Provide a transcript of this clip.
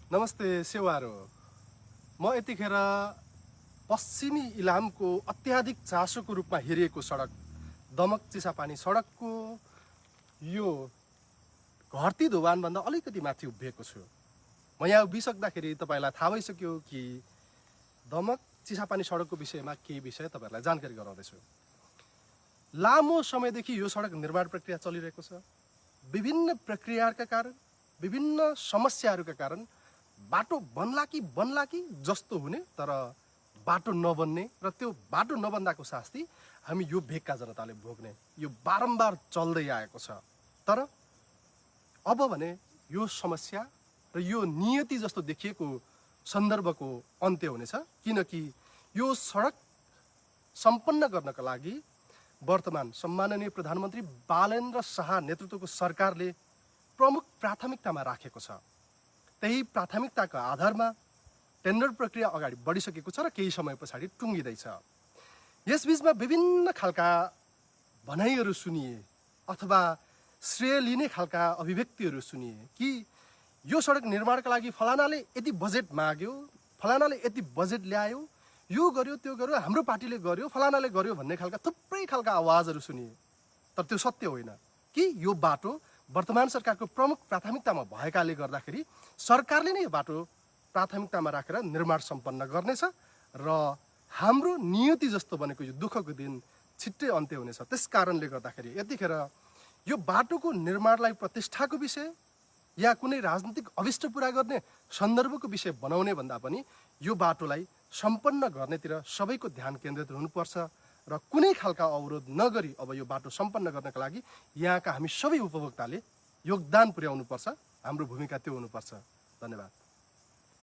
नमस्ते सेवारो। म यतिखेर पश्चिमी इलामको अत्याधिक चासोको रूपमा हेरिएको सडक दमक चिसापानी सडकको यो घर्ती धोवानभन्दा अलिकति माथि उभिएको छु। म यहाँ उभिसक्दाखेरि तपाईँलाई थाहा भइसक्यो कि दमक चिसापानी सडकको विषयमा केही विषय तपाईँहरूलाई जानकारी गराउँदैछु। लामो समयदेखि यो सडक निर्माण प्रक्रिया चलिरहेको छ। विभिन्न प्रक्रियाका कारण, विभिन्न समस्याहरूका कारण बाटो बन्ला कि जस्तो हुने, तर बाटो नबन्ने र त्यो बाटो नबन्दाको शास्ति हामी यो भेगका जनताले भोग्ने, यो बारम्बार चल्दै आएको छ। तर अब भने यो समस्या र यो नियति जस्तो देखिएको सन्दर्भको अन्त्य हुनेछ, किनकि यो सडक सम्पन्न गर्नका लागि वर्तमान सम्माननीय प्रधानमन्त्री बालेन्द्र शाह नेतृत्वको सरकारले प्रमुख प्राथमिकतामा राखेको छ। त्यही प्राथमिकताका आधारमा टेन्डर प्रक्रिया अगाडि बढिसकेको छ र केही समय पछाडि टुङ्गिँदैछ। यसबीचमा विभिन्न खालका भनाइहरू सुनिए अथवा श्रेय लिने खालका अभिव्यक्तिहरू सुनिए कि यो सडक निर्माणका लागि फलानाले यति बजेट माग्यो, फलानाले यति बजेट ल्यायो, यो गर्यो त्यो गर्यो, हाम्रो पार्टीले गर्यो, फलानाले गर्यो भन्ने खालका थुप्रै खालका आवाजहरू सुनिए। तर त्यो सत्य होइन कि यो बाटो वर्तमान सरकारको प्रमुख प्राथमिकतामा भएकाले गर्दाखेरि सरकारले नै यो बाटो प्राथमिकतामा राखेर निर्माण सम्पन्न गर्नेछ र हाम्रो नियति जस्तो बनेको यो दुःखको दिन छिट्टै अन्त्य हुनेछ। त्यस कारणले गर्दाखेरि यतिखेर यो बाटोको निर्माणलाई प्रतिष्ठाको विषय या कुनै राजनीतिक अभिष्ट पुरा गर्ने सन्दर्भको विषय बनाउने भन्दा पनि यो बाटोलाई सम्पन्न गर्नेतिर सबैको ध्यान केन्द्रित हुनुपर्छ र कुनै खालका अवरोध नगरी अब यो बाटो सम्पन्न गर्नका लागि यहाँका हामी सबै उपभोक्ताले योगदान पुर्याउनुपर्छ। हाम्रो भूमिका त्यो हुनुपर्छ। धन्यवाद।